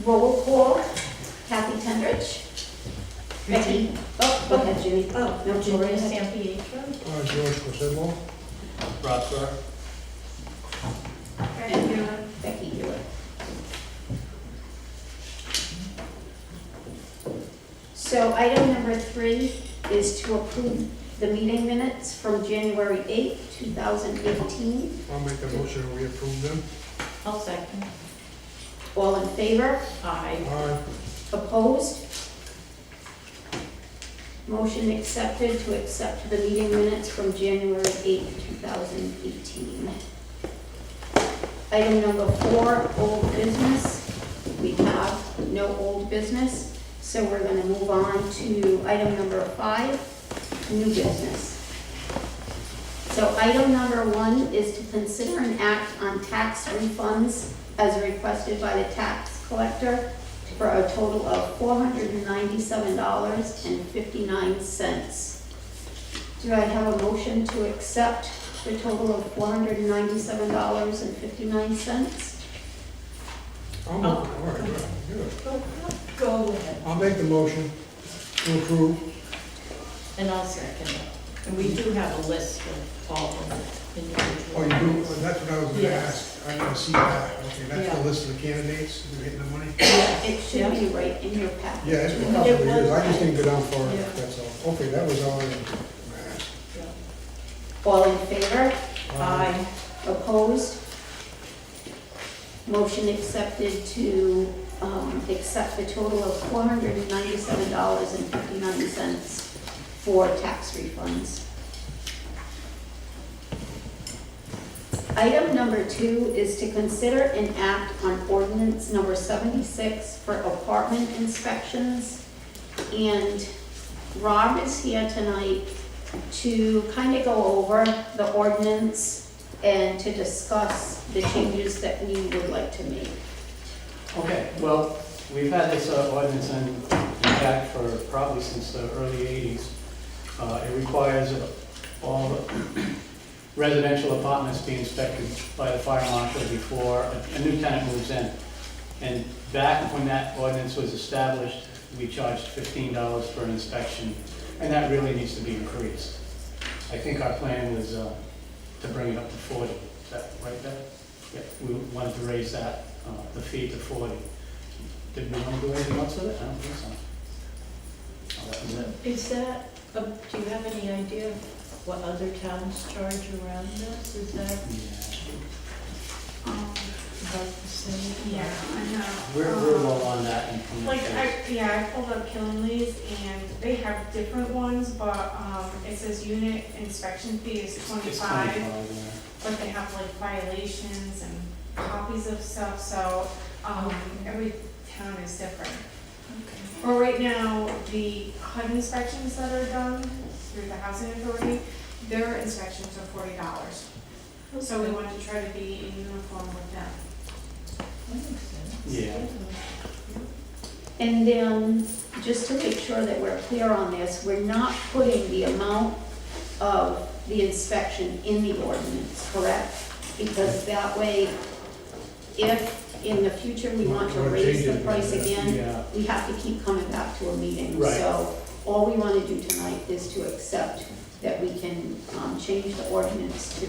Roll call, Kathy Tendrich. Becky, go ahead, Judy. Oh, No, Gloria Judy. Sampietro. George Costello. Rob Sawyer. And Becky Hewitt. So item number 3 is to approve the meeting minutes from January 8th, 2018. I'll make the motion, we approve them. I'll second. All in favor? Aye. Aye. Opposed? Motion accepted to accept the meeting minutes from January 8th, 2018. Item number 4, old business. We have no old business, so we're going to move on to item number 5, new business. So item number 1 is to consider an act on tax refunds as requested by the tax collector for a total of $497.59. Do I have a motion to accept the total of $497.59? All right, good. Go ahead. I'll make the motion to approve. And I'll second it. And we do have a list of all of them individually. Oh, you do, that's what I was gonna Yes. ask. I didn't see that. Okay, that's Yeah. the list of the candidates who are getting the money? It should be right in your packet. Yeah, it's been a It couple of was. years. I just didn't go down far Yeah. enough, that's all. Okay, that was all I asked. Yeah. All in favor? Aye. Opposed? Motion accepted to accept the total of $497.59 for tax refunds. Item number 2 is to consider and act on ordinance number 76 for apartment inspections. And Rob is here tonight to kind of go over the ordinance and to discuss the changes that we would like to make. Okay, well, we've had this ordinance in fact for probably since the early 80s. It requires all the residential apartments be inspected by the fire marshal before a new tenant moves in. And back when that ordinance was established, we charged $15 for an inspection, and that really needs to be increased. I think our plan was to bring it up to 40. Is that right, Deb? Yeah, we wanted to raise that, the fee to 40. Did we want to do anything else with it? I don't think so. Oh, that was it. Is that, do you have any idea of what other towns charge around this? Is that about the same? Yeah, I know. We're low on that in Like, communication. I pulled up Killenly's and they have different ones, but, it says unit inspection fee is It's 25, yeah. but they have like violations and copies of stuff, so, every town is different. Okay. For right now, the HUD inspections that are done through the housing authority, their inspections are $40. So we want to try to be in uniform with them. That makes sense. Yeah. And then, just to make sure that we're clear on this, we're not putting the amount of the inspection in the ordinance, correct? Because that way, if in the future we want to raise the price again, Yeah. we have to keep coming back to a meeting. Right. So all we want to do tonight is to accept that we can change the ordinance to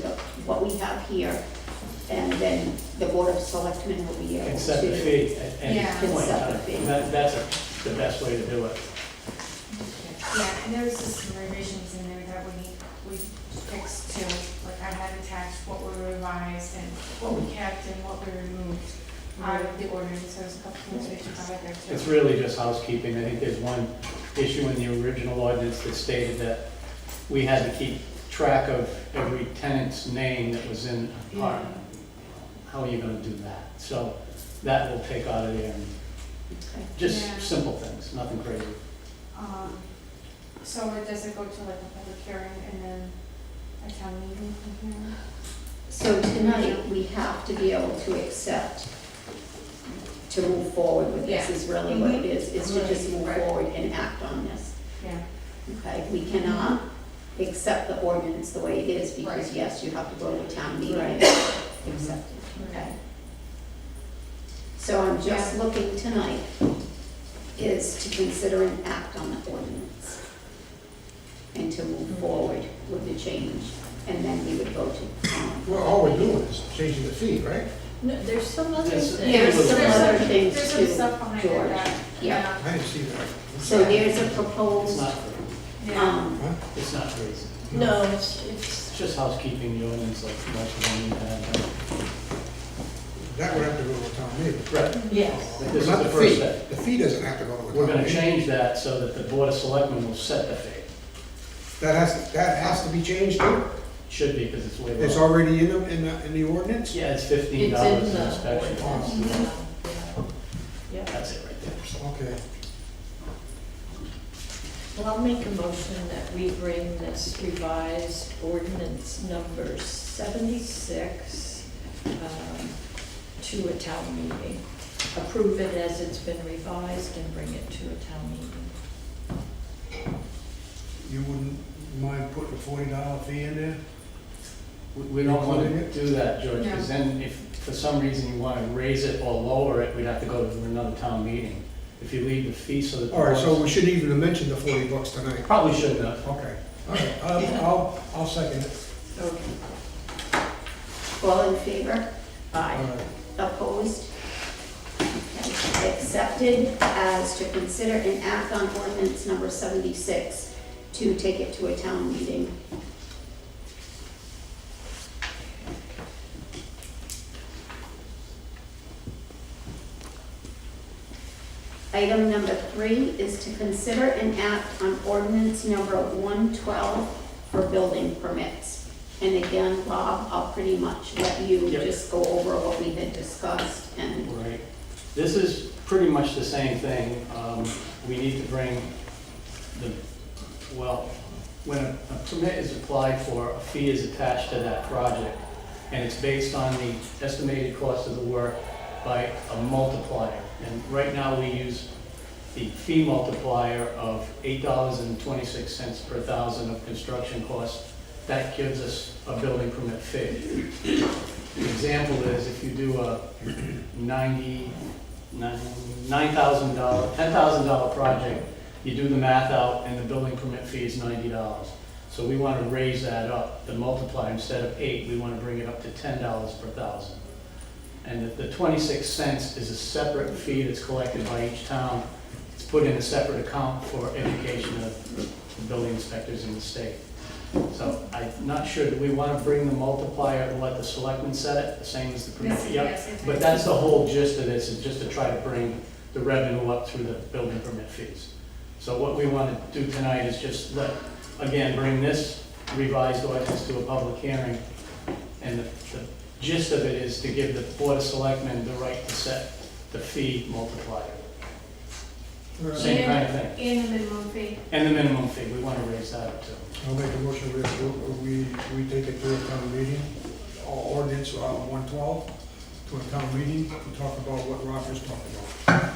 what we have here, and then the Board of Selectmen will be able And set the to. fee at any Yeah. point. Set the fee. That's the best way to do it. Yeah, and there's just some revisions in there that we fixed too. Like I had attached what we revised and what we kept and what we removed out of the ordinance. There's a couple things we took out of there too. It's really just housekeeping. I think there's one issue in the original ordinance that stated that we had to keep track of every tenant's name that was in an apartment. How are you gonna do that? So that will take out of there, and Okay. just Yeah. simple things, nothing crazy. So does it go to like a public hearing and then a town meeting from here? So tonight, we have to be able to accept, to move forward with this, Yeah. is really what it is to just Right. move Right. forward and act on this. Yeah. Okay, we cannot accept the ordinance the way it is, because Right. yes, you have to go to town meeting Right. and accept it, okay? So I'm just looking tonight is to consider an act on the ordinance and to move forward with the change. And then we would go to, Well, all we're doing is changing the fee, right? No, there's some other Yes. things. there's some There's other some- things There's some too, stuff behind it George. that, Yeah. I didn't see that. So there's a It's proposed, not free. yeah. Huh? It's not free. No, it's, It's just housekeeping, the ordinance like most of them you had. That would have to go to a town meeting. Right. yes. This is Not the the first fee. step. The fee doesn't have to go to a town meeting. We're gonna change that so that the Board of Selectmen will set the fee. That has to be changed too? Should be, because it's way It's low. already in the ordinance? Yeah, it's $15 It's in in the inspection cost. ordinance. Yeah. That's it right there. Okay. Well, I'll make a motion that we bring this revised ordinance number 76 to a town meeting. Approve it as it's been revised and bring it to a town meeting. You wouldn't mind putting a $40 fee in there? We don't want Including to it? do that, George, because then if for some reason you want to raise it or lower it, we'd have to go to another town meeting. If you leave the fee so that. All right, so we shouldn't even mention the $40 tonight. Probably shouldn't have. Okay. All right, I'll second it. Okay. all in favor? Aye. All right. Opposed? Okay. Accepted as to consider an act on ordinance number 76 to take it to a town meeting. Item number 3 is to consider an act on ordinance number 112 for building permits. And again, Bob, I'll pretty much let you Yep. just go over what we had discussed and, Right. This is pretty much the same thing. We need to bring the, well, when a permit is applied for, a fee is attached to that project, and it's based on the estimated cost of the work by a multiplier. And right now, we use the fee multiplier of $8.26 per thousand of construction costs. That gives us a building permit fee. The example is if you do a $10,000 project, you do the math out and the building permit fee is $90. So we want to raise that up, the multiplier, instead of 8, we want to bring it up to $10 per thousand. And the 26 cents is a separate fee that's collected by each town. It's put in a separate account for education of the building inspectors in the state. So I'm not sure, do we want to bring the multiplier and let the selectmen set it, the same as the permit Yes, fee? yes, Yep. yes. But that's the whole gist of this, is just to try to bring the revenue up through the building permit fees. So what we want to do tonight is just bring this revised ordinance to a public hearing. And the gist of it is to give the Board of Selectmen the right to set the fee multiplier. All right. Same kind of thing. And the minimum fee. And the minimum fee, we want to raise that up too. I'll make a motion, we take it to a town meeting, ordinance 112, to a town meeting, to talk about what Roger's talking about.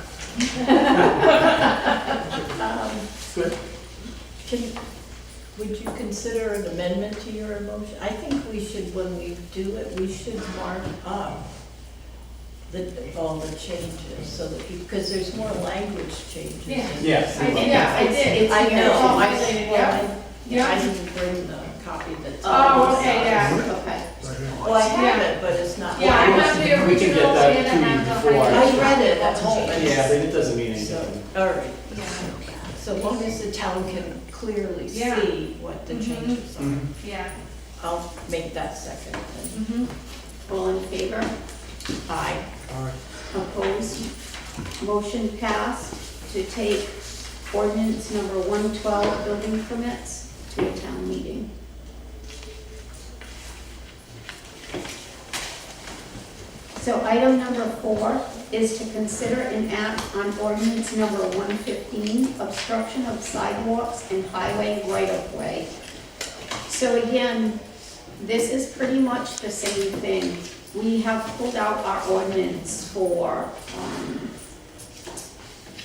Good. Would you consider an amendment to your motion? I think we should, when we do it, we should mark up all the changes, so that, because there's more language changes. Yeah. Yes. I did. I know, I Yeah. Yeah. didn't bring the copy that's. Oh, okay, yeah. okay. Well, I have it, but it's not. Yeah, I have the We can get original that and to I you have the before. I read it at home. Yeah, but it doesn't mean So, anything. all right, Yeah. so long as the town can clearly Yeah. see what the Mhm. changes are, Mhm. Yeah. I'll make that second. then. Mm-hmm. All in favor? Aye. All right. Opposed? Motion passed to take ordinance number 112, building permits, to a town meeting. So item number 4 is to consider an act on ordinance number 115, obstruction of sidewalks and highway right-of-way. So again, this is pretty much the same thing. We have pulled out our ordinance for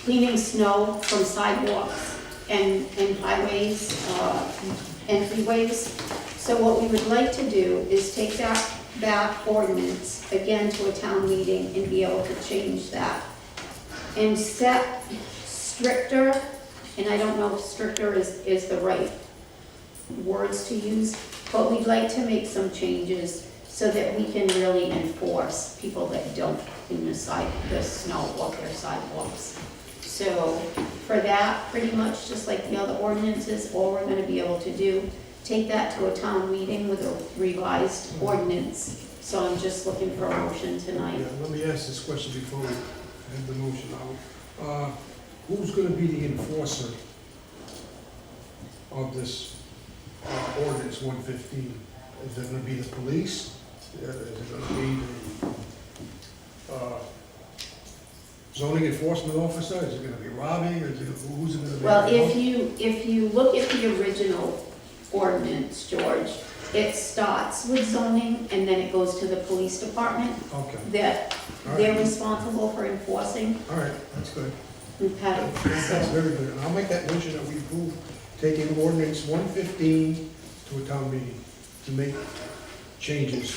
cleaning snow from sidewalks and highways, entryways. So what we would like to do is take that that ordinance again to a town meeting and be able to change that. And set stricter, and I don't know if stricter is the right words to use, but we'd like to make some changes so that we can really enforce people that don't clean the snow off their sidewalks. So for that, pretty much just like the other ordinances, all we're gonna be able to do, take that to a town meeting with a revised ordinance. So I'm just looking for a motion tonight. Yeah, let me ask this question before we have the motion out. Who's gonna be the enforcer of this ordinance 115? Is it gonna be the police? Is it gonna be the zoning enforcement officer? Is it gonna be Robbie, or who's it gonna be? Well, if you look at the original ordinance, George, it starts with zoning and then it goes to the police department, Okay, that all they're right, responsible for enforcing. all right, that's good. Okay, That's so, very good. And I'll make that motion that we approve taking ordinance 115 to a town meeting to make changes.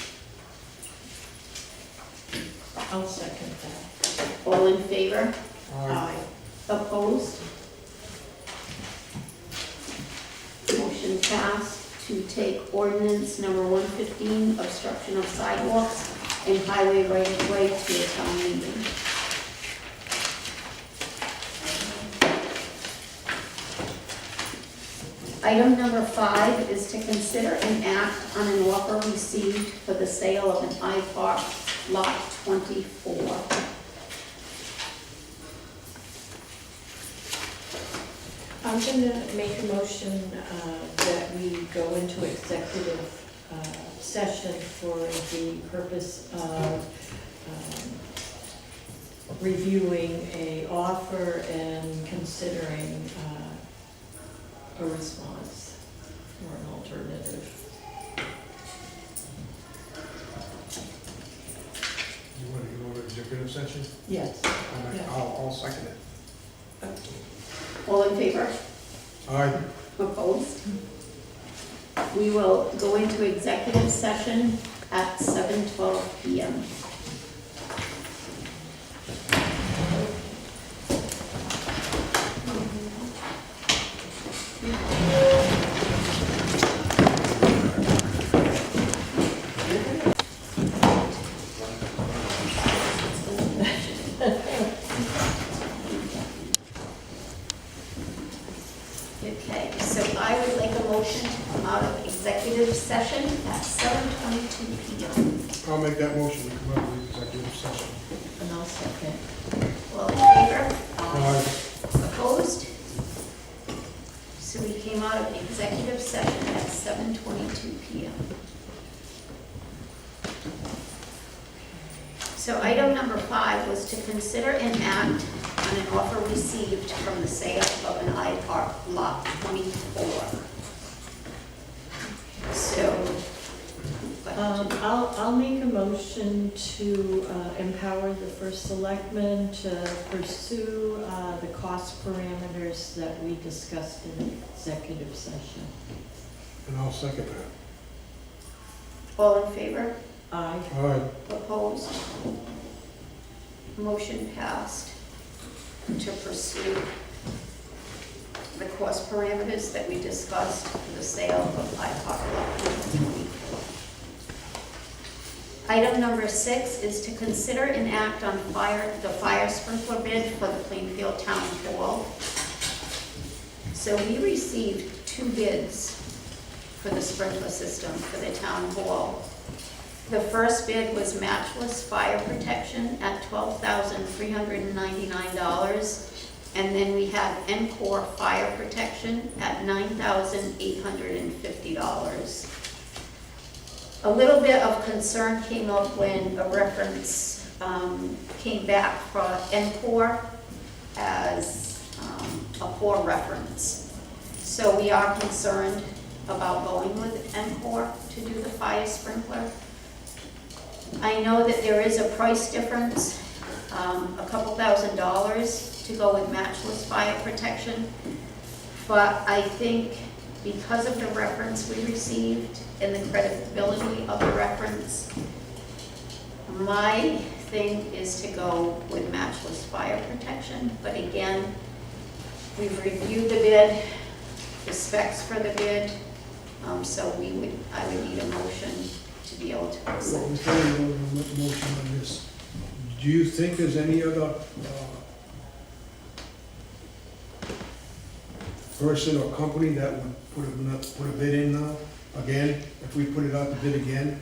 I'll second that. all in favor? All right. Aye. Opposed? Motion passed to take ordinance number 115, obstruction of sidewalks and highway right-of-way to a town meeting. Item number 5 is to consider and act on an offer received for the sale of an I-Park Lot 24. I'm gonna make a motion that we go into executive session for the purpose of reviewing a offer and considering a response or an alternative. You want to go to executive session? Yes. Yeah. I'll second it. All in favor? All right. Opposed? We will go into executive session at 7:12 PM. Okay, so I would like a motion to come out of executive session at 7:22 PM. I'll make that motion to come out of the executive session. And I'll second. All in favor? All right. Opposed? So we came out of executive session at 7:22 PM. So item number 5 was to consider and act on an offer received from the sale of an I-Park Lot 24. So, I'll make a motion to empower the first selectman to pursue the cost parameters that we discussed in executive session. And I'll second that. all in favor? Aye. All right. Opposed? Motion passed to pursue the cost parameters that we discussed for the sale of I-Park Lot 24. Item number 6 is to consider and act on the fire sprinkler bid for the Plainfield Town Hall. So we received 2 bids for the sprinkler system for the town hall. The first bid was matchless fire protection at $12,399. And then we had Encore fire protection at $9,850. A little bit of concern came up when a reference came back for Encore as a poor reference. So we are concerned about going with Encore to do the fire sprinkler. I know that there is a price difference, a couple $1,000s to go with matchless fire protection, but I think because of the reference we received and the credibility of the reference, my thing is to go with matchless fire protection, but again, we've reviewed the bid, the specs for the bid, so I would need a motion to be able to Well, accept. before we go to the motion on this, do you think there's any other person or company that would put a bid in now, again, if we put it out to bid again?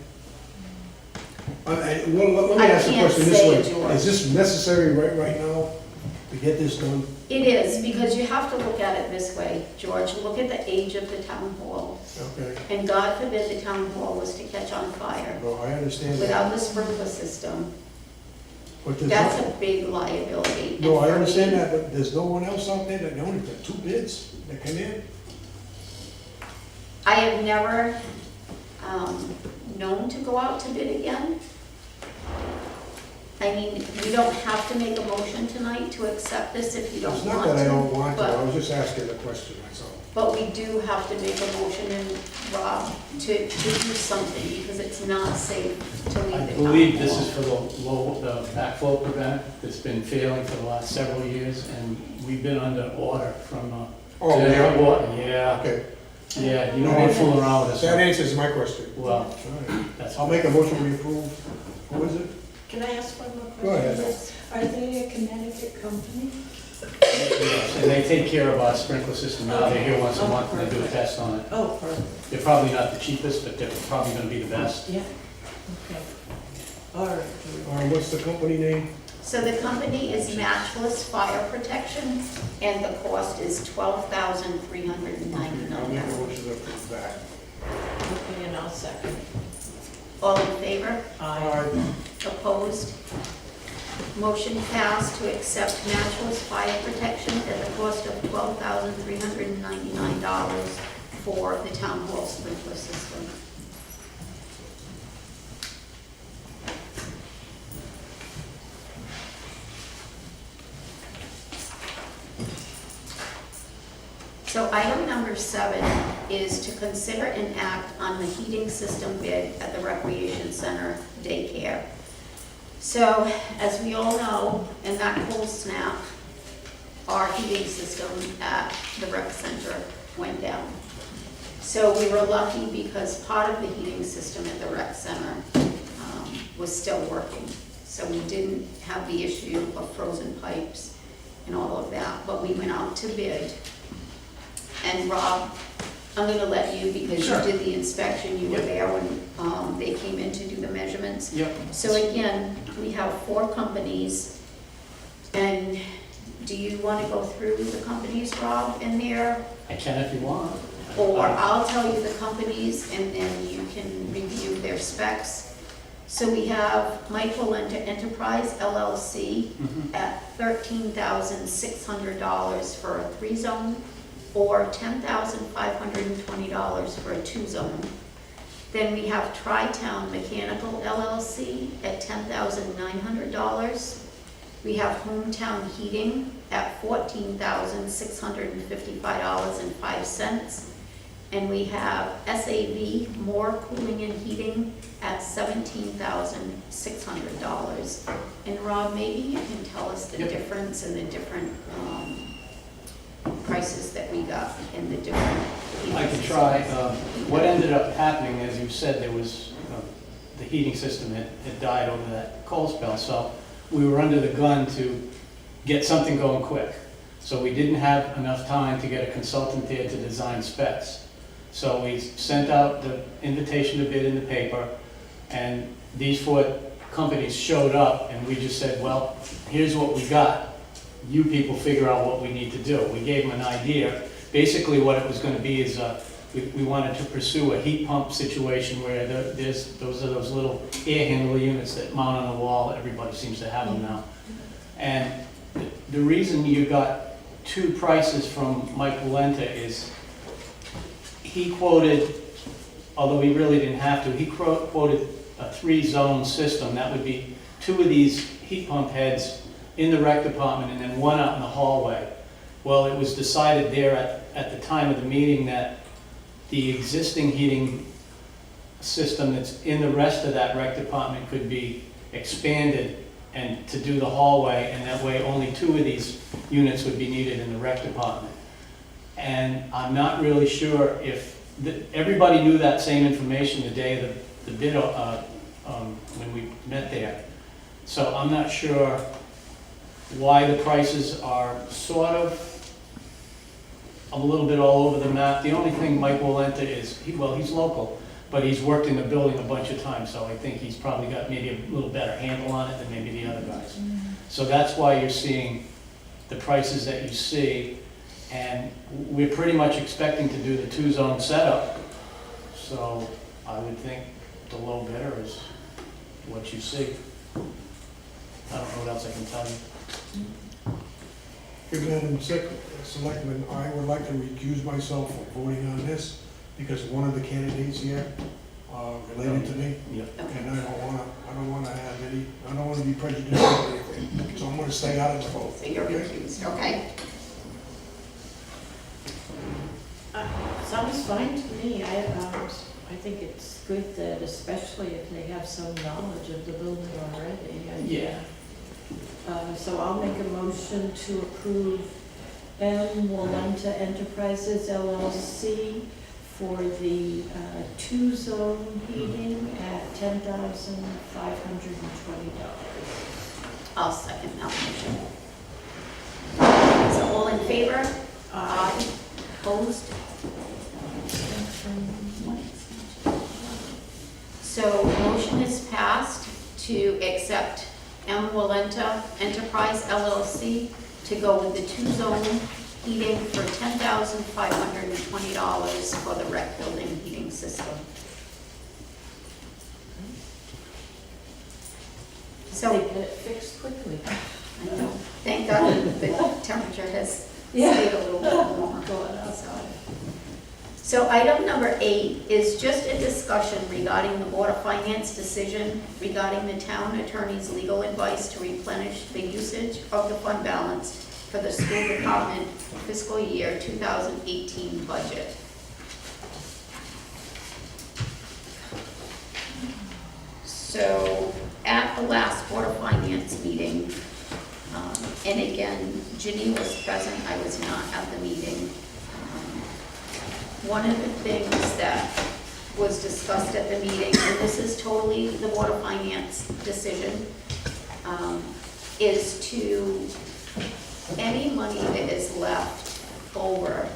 Well, let me I ask the can't question this say way. it, George. Is this necessary right now to get this done? It is, because you have to look at it this way, George, look at the age of the town hall, Okay, and God forbid the town hall was to catch on fire. well, I understand that. Without the sprinkler system, But there's that's no, a big liability. And no, I for understand me, that, but there's no one else out there that only got 2 bids that come in? I have never known to go out to bid again. I mean, you don't have to make a motion tonight to accept this if you don't It's want not to. that I don't want to, I but- was just asking the question, that's all. But we do have to make a motion, and Rob, to do something, because it's not safe to leave the I town believe this hall. is for the backflow prevent that's been failing for the last several years, and we've been under order from, Oh, General yeah, Water. Yeah, okay, yeah, you don't want to fool around with that this. answers my question. Well, All right. that's I'll make a motion to approve, who is it? Can I ask one more question? Go ahead. Yes. Are they a Connecticut company? And they take care of our sprinkler system now, they're here once a month and they do a test on it. Oh, perfect. They're probably not the cheapest, but they're probably gonna be the best. Yeah, okay. All right. What's the company name? So the company is Matchless Fire Protection, and the cost is $12,399. I'll make a motion to approve that. Okay, and I'll second. All in favor? Aye. Opposed? Motion passed to accept Matchless Fire Protection at the cost of $12,399 for the town hall sprinkler system. So item number 7 is to consider and act on the heating system bid at the Recreation Center daycare. So, as we all know, in that cold snap, our heating system at the rec center went down. So we were lucky because part of the heating system at the rec center was still working. So we didn't have the issue of frozen pipes and all of that, but we went out to bid. And Rob, I'm gonna let you, because Sure. you did the inspection, you were Yep. there when they came in to do the measurements. Yep. So again, we have 4 companies, and do you want to go through the companies, Rob, in there? I can if you want. Or I'll tell you the companies, and then you can review their specs. So we have Michael Enterprise LLC Mhm. at $13,600 for a 3-zone, or $10,520 for a 2-zone. Then we have Tri-Town Mechanical LLC at $10,900. We have Hometown Heating at $14,655.05. And we have SAV More Cooling and Heating at $17,600. And Rob, maybe you can tell us the Yep. difference in the different prices that we got in the different. I could try. What ended up happening, as you said, there was, the heating system had died over that cold spell, so we were under the gun to get something going quick. So we didn't have enough time to get a consultant there to design specs. So we sent out the invitation to bid in the paper, and these 4 companies showed up, and we just said, well, here's what we got. You people figure out what we need to do. We gave them an idea. Basically, what it was going to be is we wanted to pursue a heat pump situation where those are those little air handler units that mount on the wall. Everybody seems to have them now. And the reason you got 2 prices from Mike Valenta is he quoted, although he really didn't have to, he quoted a 3-zone system. That would be 2 of these heat pump heads in the rec department and then 1 out in the hallway. Well, it was decided there at the time of the meeting that the existing heating system that's in the rest of that rec department could be expanded and to do the hallway, and that way only 2 of these units would be needed in the rec department. And I'm not really sure if, everybody knew that same information the day of the bid, when we met there. So I'm not sure why the prices are sort of a little bit all over the map. The only thing Mike Walenta is, he's local, but he's worked in the building a bunch of times, so I think he's probably got maybe a little better handle on it than maybe the other guys. So that's why you're seeing the prices that you see, and we're pretty much expecting to do the 2-zone setup. So I would think the low bidder is what you see. I don't know what else I can tell you. Madam Selectman, I would like to recuse myself from voting on this because one of the candidates here related to me, Yep. and I don't wanna have any, I don't wanna be prejudiced or anything, so I'm gonna stay out of the vote. So you're Okay? recused, okay? Sounds fine to me. I think it's good that, especially if they have some knowledge of the building already. Yeah. So I'll make a motion to approve M. Walenta Enterprises LLC for the 2-zone heating at $10,520. I'll second that motion. So all in favor? Aye. Opposed? So motion is passed to accept M. Walenta Enterprise LLC to go with the 2-zone heating for $10,520 for the rec building heating system. So, They get it fixed quickly. I know, thank God the temperature has Yeah. stayed a little bit warmer. Going up. So item number 8 is just a discussion regarding the Board of Finance decision regarding the town attorney's legal advice to replenish the usage of the fund balance for the school department fiscal year 2018 budget. So at the last Board of Finance meeting, and again, Ginny was present, I was not at the meeting. One of the things that was discussed at the meeting, and this is totally the Board of Finance decision, is to, any money that is left over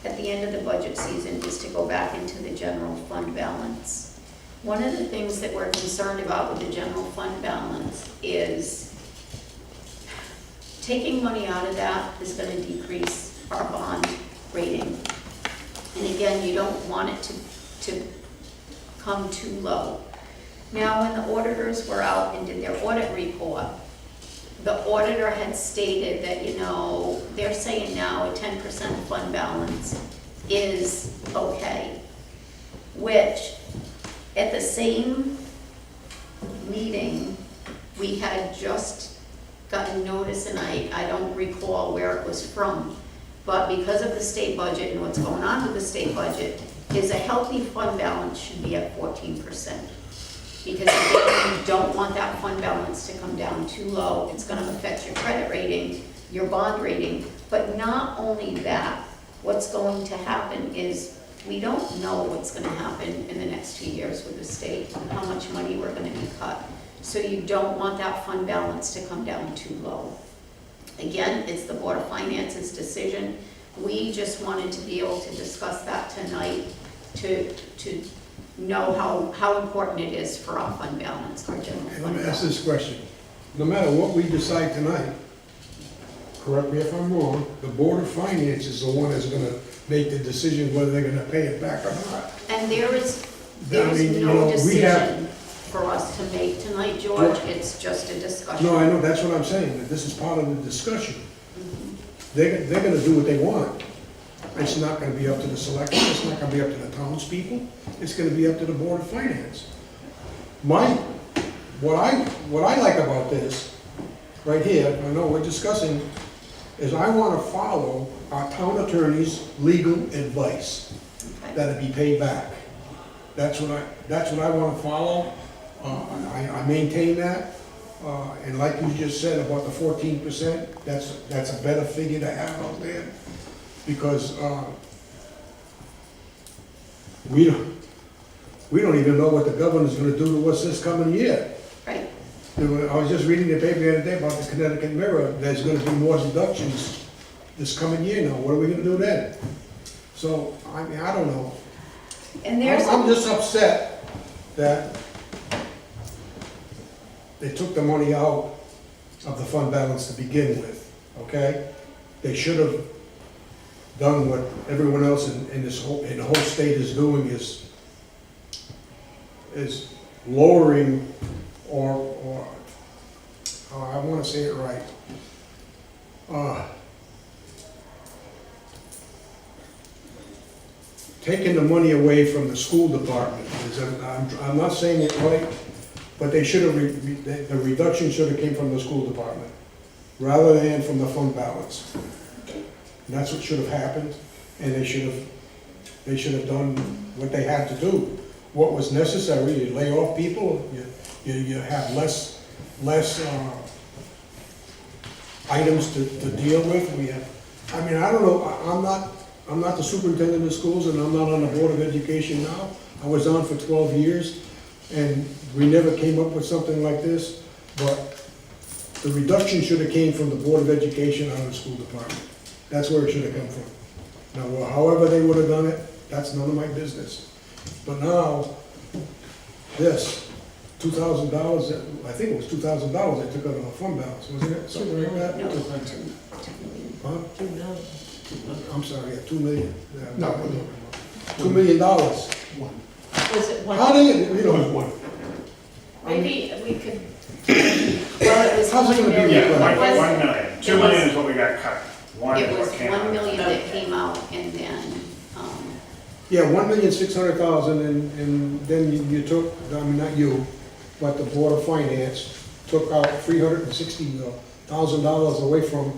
at the end of the budget season is to go back into the general fund balance. One of the things that we're concerned about with the general fund balance is taking money out of that is going to decrease our bond rating. And again, you don't want it to come too low. Now, when the auditors were out and did their audit report, the auditor had stated that, they're saying now a 10% fund balance is okay, which at the same meeting, we had just gotten notice, and I don't recall where it was from, but because of the state budget and what's going on with the state budget, is a healthy fund balance should be at 14%. Because again, you don't want that fund balance to come down too low. It's gonna affect your credit rating, your bond rating, but not only that, what's going to happen is we don't know what's gonna happen in the next 2 years with the state, and how much money we're gonna be cut. So you don't want that fund balance to come down too low. Again, it's the Board of Finance's decision. We just wanted to be able to discuss that tonight to know how important it is for our fund balance, our general Hey, let fund me ask balance. this question. No matter what we decide tonight, correct me if I'm wrong, the Board of Finance is the one that's gonna make the decision whether they're gonna pay it back or not. And there is I mean, no we have, decision for us to make tonight, George. It's just a discussion. no, I know, that's what I'm saying, that this is part of the discussion. They're gonna do what they want. It's not gonna be up to the selectmen, it's not gonna be up to the townspeople, it's gonna be up to the Board of Finance. What I like about this, right here, I know we're discussing, is I wanna follow our town attorney's legal advice. Okay. that it be paid back. That's what I wanna follow. I maintain that. And like you just said about the 14%, that's a better figure to have out there. Because, we don't even know what the governor's gonna do to us this coming year. Right. I was just reading the paper the other day about the Connecticut Mirror, there's gonna be more deductions this coming year now, what are we gonna do then? So, I mean, I don't know. And there's, I'm just upset that they took the money out of the fund balance to begin with, okay? They should have done what everyone else in the whole state is doing, is lowering or I wanna say it right. Taking the money away from the school department. I'm not saying it right, but they should have, the reduction should have came from the school department, rather than from the fund balance. And that's what should have happened, and they should have done what they had to do. What was necessary, you lay off people, you have less items to deal with. I mean, I don't know, I'm not the superintendent of schools, and I'm not on the Board of Education now. I was on for 12 years, and we never came up with something like this, but the reduction should have came from the Board of Education out of the school department. That's where it should have come from. Now, however they would have done it, that's none of my business. But now, this, $2,000, I think it was $2,000 they took out of the fund balance, wasn't it? Something like that? no, Huh? 2 million. I'm sorry, yeah, 2 million. Yeah, No. $2 million. One. Was it How one? do you know, One. Maybe we could, well, it was How's it 1 gonna be million. recorded? It was- 1 million. 2 million is what we got cut. One It is was what came 1 out. million that Okay. came out, and then, yeah, 1,600,000, and then you took, I mean, not you, but the Board of Finance took out $360,000 away from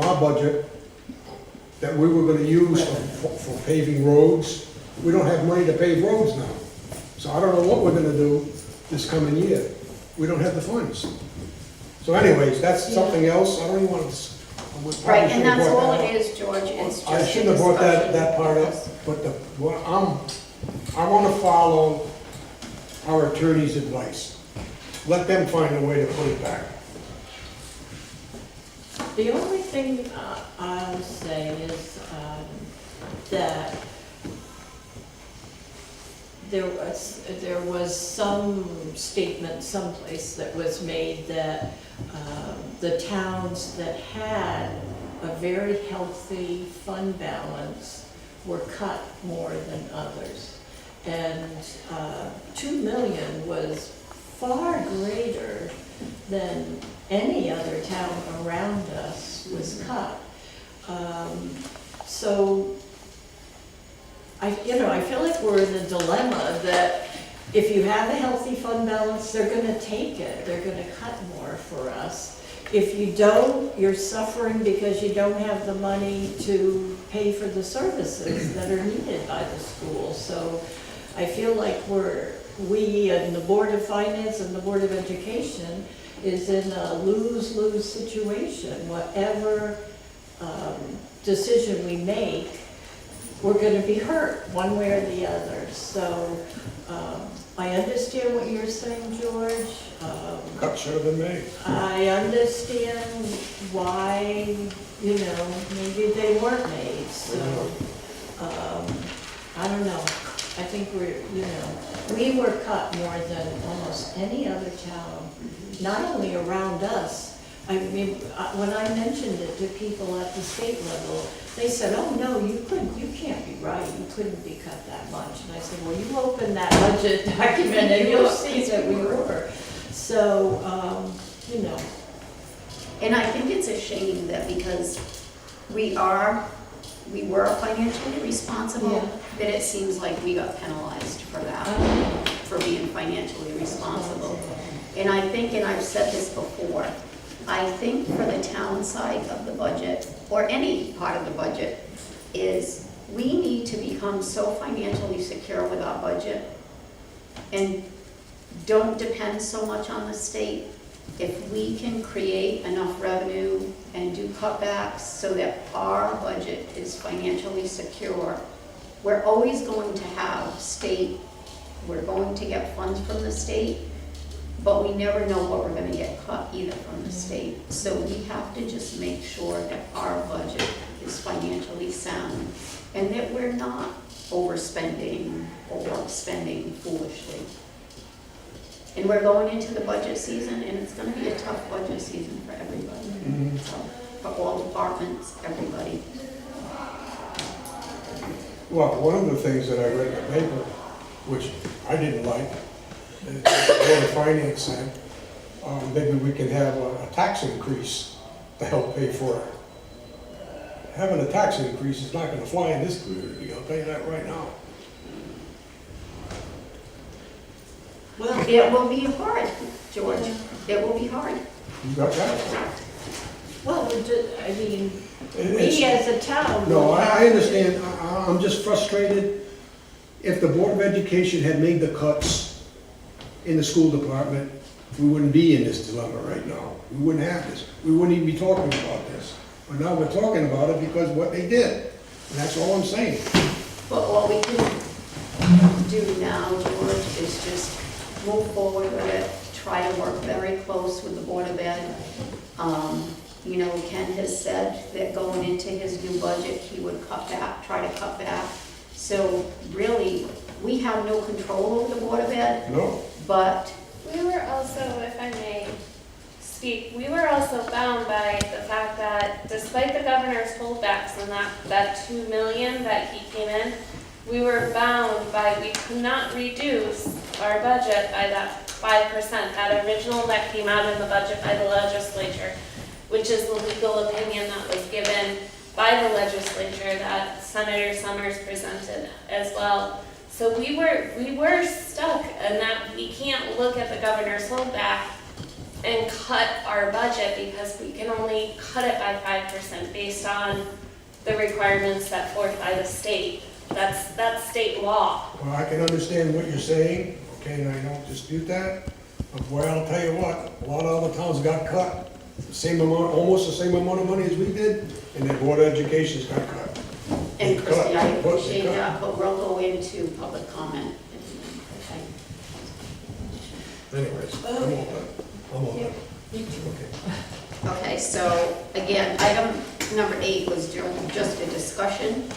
our budget that we were gonna use for paving roads. We don't have money to pave roads now. So I don't know what we're gonna do this coming year. We don't have the funds. So anyways, that's something else. I don't even want to. right, and that's all it is, George, it's just I a shouldn't have brought that discussion. part up, but I wanna follow our attorney's advice. Let them find a way to put it back. the only thing I'll say is that there was some statement someplace that was made that the towns that had a very healthy fund balance were cut more than others. And 2 million was far greater than any other town around us was cut. So I feel like we're in a dilemma that if you have a healthy fund balance, they're gonna take it, they're gonna cut more for us. If you don't, you're suffering because you don't have the money to pay for the services that are needed by the school. So I feel like we and the Board of Finance and the Board of Education is in a lose-lose situation. Whatever decision we make, we're gonna be hurt one way or the other. So I understand what you're saying, George. Cut should have been made. I understand why, maybe they weren't made, so, I don't know. I think we were cut more than almost any other town, not only around us. I mean, when I mentioned it to people at the state level, they said, oh, no, you can't be right, you couldn't be cut that much. And I said, well, you open that budget document and you'll see that we were. So, And I think it's a shame that because we were financially responsible, Yeah. that it seems like we got penalized for that, for being financially responsible. And I think, and I've said this before, I think for the town side of the budget, or any part of the budget, is we need to become so financially secure with our budget and don't depend so much on the state. If we can create enough revenue and do cutbacks so that our budget is financially secure, we're always going to have state, we're going to get funds from the state, but we never know what we're gonna get cut either from the state. So we have to just make sure that our budget is financially sound and that we're not overspending or spending foolishly. And we're going into the budget season, and it's gonna be a tough budget season for everybody. For all departments, everybody. Well, one of the things that I read in the paper, which I didn't like, the Board of Finance said, maybe we can have a tax increase to help pay for it. Having a tax increase is not gonna fly in this community, I'll tell you that right now. Well, It will be hard, George. It will be hard. You got that? well, I mean, It's- we as a town. No, will have I to- understand, I'm just frustrated. If the Board of Education had made the cuts in the school department, we wouldn't be in this dilemma right now. We wouldn't have this. We wouldn't even be talking about this. But now we're talking about it because of what they did. And that's all I'm saying. But what we can do now, George, is just move forward with it, try to work very close with the Board of Ed. You know, Ken has said that going into his new budget, he would cut back, try to cut back. So really, we have no control over the Board of Ed, No? but We were also, if I may speak, we were also bound by the fact that despite the governor's holdbacks and that 2 million that he came in, we were bound by, we could not reduce our budget by that 5%, that original that came out in the budget by the legislature, which is the legal opinion that was given by the legislature that Senator Summers presented as well. So we were stuck in that we can't look at the governor's holdback and cut our budget because we can only cut it by 5% based on the requirements set forth by the state. That's state law. Well, I can understand what you're saying, okay, and I don't dispute that. But boy, I'll tell you what, a lot of other towns got cut. The same amount, almost the same amount of money as we did, and their Board of Education's got cut. And Christie, I They cut. appreciate that, but we'll go into public comment. Okay. Anyways, I'm all done. I'm all done. Okay. Okay, so again, item number 8 was just a discussion.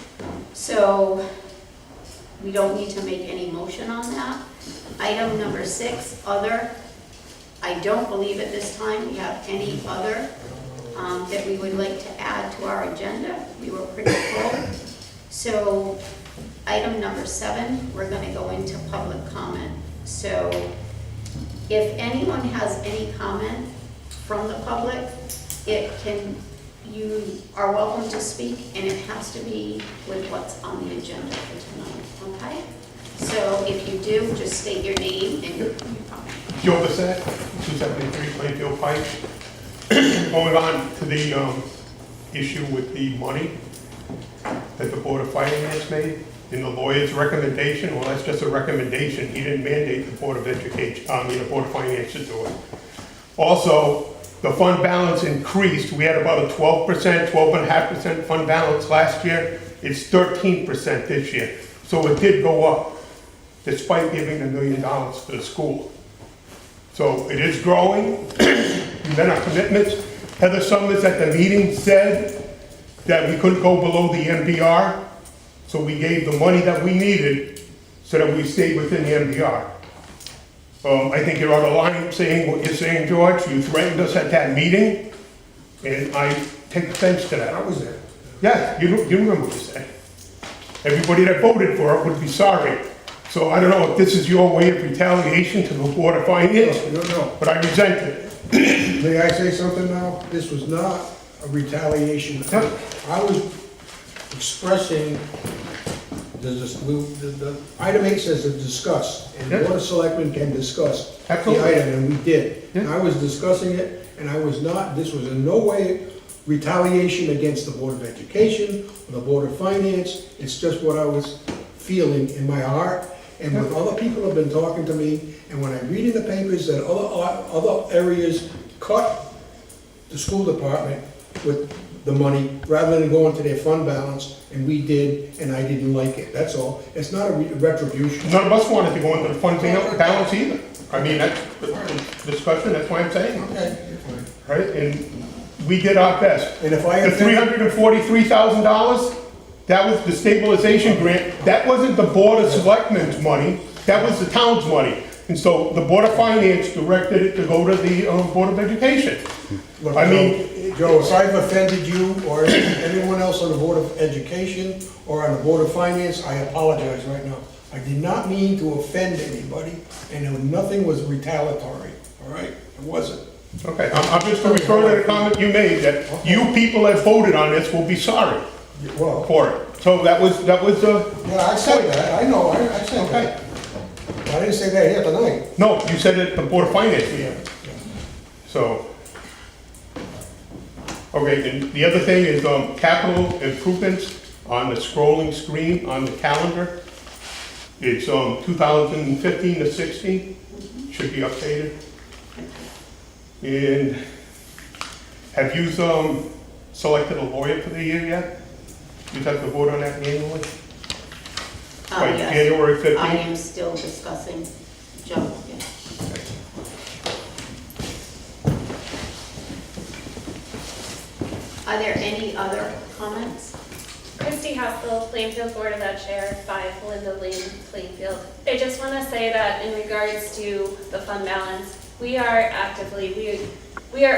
So we don't need to make any motion on that. Item number 6, other. I don't believe at this time we have any other that we would like to add to our agenda. We were pretty full. So item number 7, we're going to go into public comment. So if anyone has any comment from the public, you are welcome to speak, and it has to be with what's on the agenda for tonight, okay? So if you do, just state your name and your comment. Joe Bissett, 273 Plainfield Pike. Going on to the issue with the money that the Board of Finance made in the lawyer's recommendation. Well, that's just a recommendation. He didn't mandate the Board of Education, the Board of Finance to do it. Also, the fund balance increased. We had about a 12%, 12.5% fund balance last year. It's 13% this year. So it did go up, despite giving $1 million to the school. So it is growing. We've been our commitments. Heather Summers at the meeting said that we couldn't go below the MDR, so we gave the money that we needed so that we stayed within the MDR. I think you're out of line saying what you're saying, George. You threatened us at that meeting, and I take offense to that. I was there. Yeah, you remember what you said. Everybody that voted for it would be sorry. So I don't know if this is your way of retaliation to the Board of Finance, No. but I resent it. May I say something now? This was not a retaliation. I was expressing, the item 8 says to discuss, and the Board of Selectmen can discuss the Absolutely. item, and we did. Yeah. And I was discussing it, and I was not, this was in no way retaliation against the Board of Education or the Board of Finance. It's just what I was feeling in my heart. And when other people have been talking to me, and when I read in the papers that other areas cut the school department with the money rather than going to their fund balance, and we did, and I didn't like it, that's all. It's not a retribution. None of us wanted to go into the fund balance either. I mean, that's the discussion, that's why I'm saying, Okay, fine. right? And we did our best. And if I The $343,000, that was the stabilization grant, that wasn't the Board of Selectmen's money, that was the town's money. And so the Board of Finance directed it to go to the Board of Education. Look, I mean, Joe, if I've offended you or anyone else on the Board of Education or on the Board of Finance, I apologize right now. I did not mean to offend anybody, and nothing was retaliatory, all right? It wasn't. okay, I'm just referring to the comment you made, that you people that voted on this will be sorry Well, for it. So that was, yeah, I said that, I know, I said that. I didn't say that here tonight. no, you said it at the Board of Finance meeting. So, okay, and the other thing is, capital improvements on the scrolling screen on the calendar. It's, 2015 to 16, should be updated. And have you, selected a lawyer for the year yet? You have to vote on that annually? By Yes. January 15th? I am still discussing Joe, yes. Are there any other comments? Christy Haskell, Plainfield Board of Ed Chair, 5 Linda Lane, Plainfield. I just want to say that in regards to the fund balance, we are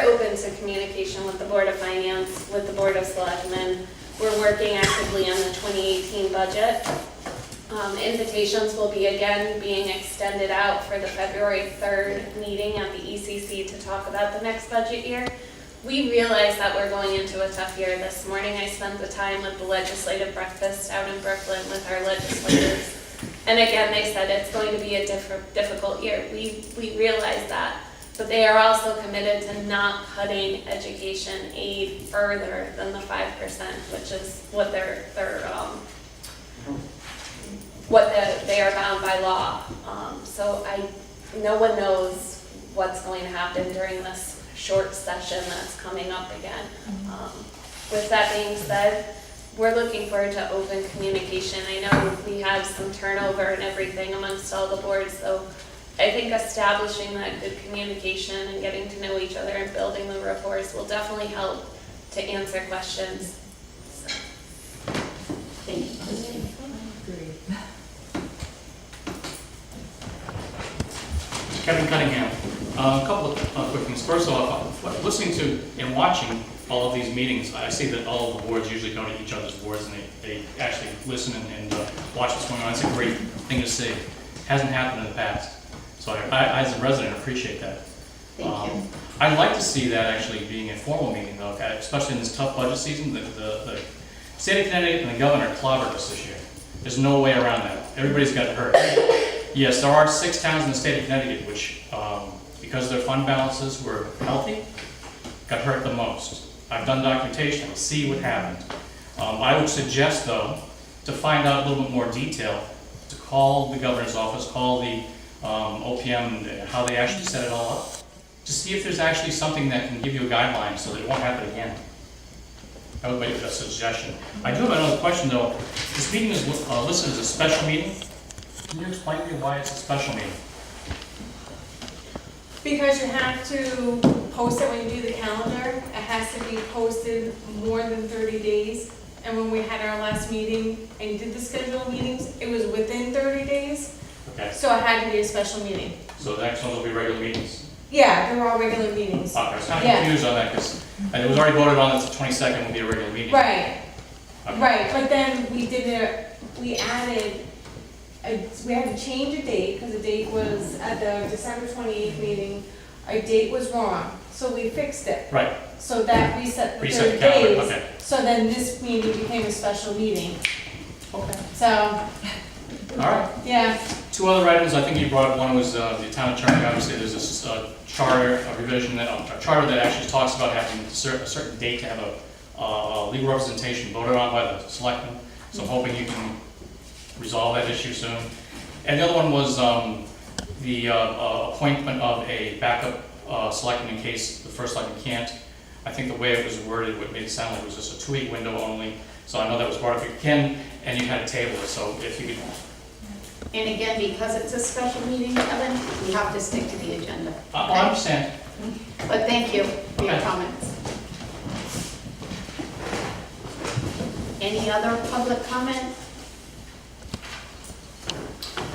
open to communication with the Board of Finance, with the Board of Selectmen. We're working actively on the 2018 budget. Invitations will be again being extended out for the February 3rd meeting at the ECC to talk about the next budget year. We realize that we're going into a tough year. This morning I spent the time with the legislative breakfast out in Brooklyn with our legislators. And again, they said it's going to be a difficult year. We realize that. But they are also committed to not cutting education aid further than the 5%, which is what they are bound by law. So no one knows what's going to happen during this short session that's coming up again. With that being said, we're looking forward to open communication. I know we have some turnover and everything amongst all the boards, so I think establishing that good communication and getting to know each other and building the rapport will definitely help to answer questions. So. Thank you, Christine. Kevin Cunningham. A couple of quick things. First of all, listening to and watching all of these meetings, I see that all of the boards usually go to each other's boards and they actually listen and watch what's going on. It's a great thing to see. Hasn't happened in the past. So I as a resident, appreciate that. Thank you. I'd like to see that actually being a formal meeting though, especially in this tough budget season. The state of Connecticut and the governor clobbered us this year. There's no way around that. Everybody's got hurt. Yes, there are 6 towns in the state of Connecticut which, because their fund balances were healthy, got hurt the most. I've done documentation, see what happened. I would suggest though, to find out a little bit more detail, to call the governor's office, call the OPM and how they actually set it all up, to see if there's actually something that can give you a guideline so that it won't happen again. I would make a suggestion. I do have another question though. This meeting is listed as a special meeting. Can you explain to me why it's a special meeting? Because you have to post it when you do the calendar. It has to be posted more than 30 days. And when we had our last meeting and did the scheduled meetings, it was within 30 days. Okay, So it had to be a special meeting. so the next ones will be regular meetings. Yeah, they were all regular meetings. Okay, I was kind of Yeah. confused on that because it was already voted on that the 22nd will be a regular meeting. Right, Okay. right. But then we had to change a date because the date was at the December 28th meeting. Our date was wrong, so we fixed it. Right, So that reset the reset 30 the calendar, days. okay. So then this meeting became a special meeting. Okay. So, All right. yeah, 2 other items, I think you brought up, one was the town attorney, obviously there's this charter, a revision, a charter that actually talks about having a certain date to have a legal representation voted on by the selectmen. So I'm hoping you can resolve that issue soon. And the other one was the appointment of a backup selectman in case the first selectman can't. I think the way it was worded would make it sound like it was just a 2-week window only. So I know that was brought up again, and you had to table it, so if you could. And again, because it's a special meeting, Kevin, we have to stick to the agenda. I understand. But thank you for your Okay. comments. Any other public comment?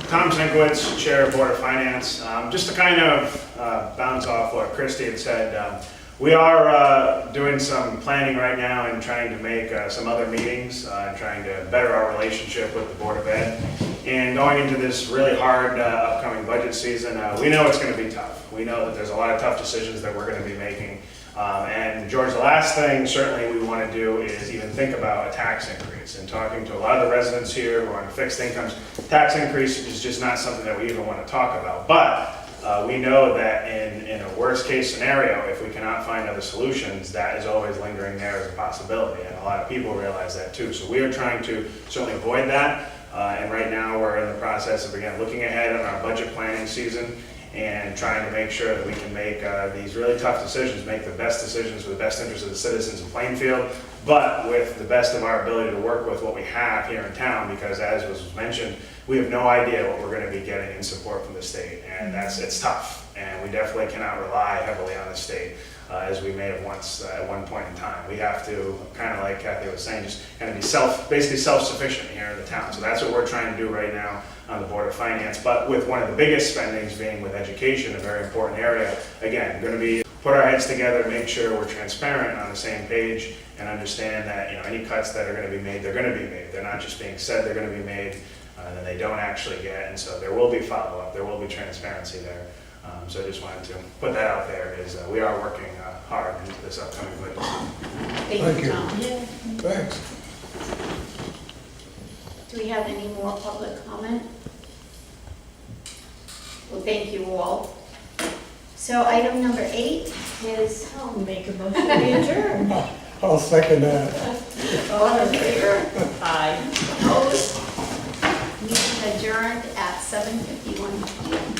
Tom Zinkowitz, Chair of Board of Finance. Just to kind of bounce off what Christie had said, we are doing some planning right now and trying to make some other meetings, trying to better our relationship with the Board of Ed. And going into this really hard upcoming budget season, we know it's going to be tough. We know that there's a lot of tough decisions that we're going to be making. And George, the last thing certainly we want to do is even think about a tax increase. And talking to a lot of the residents here who are on fixed incomes, tax increase is just not something that we even want to talk about. But we know that in a worst case scenario, if we cannot find other solutions, that is always lingering there as a possibility. And a lot of people realize that too. So we are trying to certainly avoid that. And right now we're in the process of, again, looking ahead on our budget planning season and trying to make sure that we can make these really tough decisions, make the best decisions for the best interest of the citizens of Plainfield, but with the best of our ability to work with what we have here in town, because as was mentioned, we have no idea what we're going to be getting in support from the state, and it's tough, and we definitely cannot rely heavily on the state as we may have once at one point in time. We have to, kind of like Kathy was saying, just kind of be basically self-sufficient here in the town. So that's what we're trying to do right now on the Board of Finance, but with one of the biggest spendings being with education, a very important area. Again, going to be put our heads together, make sure we're transparent and on the same page, and understand that any cuts that are going to be made, they're going to be made. They're not just being said they're going to be made, and then they don't actually get. And so there will be follow-up, there will be transparency there. So I just wanted to put that out there. We are working hard into this upcoming budget. Thank you, Tom. Thanks. Do we have any more public comment? Well, thank you all. So item number 8 is, I'll make a motion to adjourn. I'll second that. all in favor? Aye. Opposed? Meeting adjourned at 7:51 PM.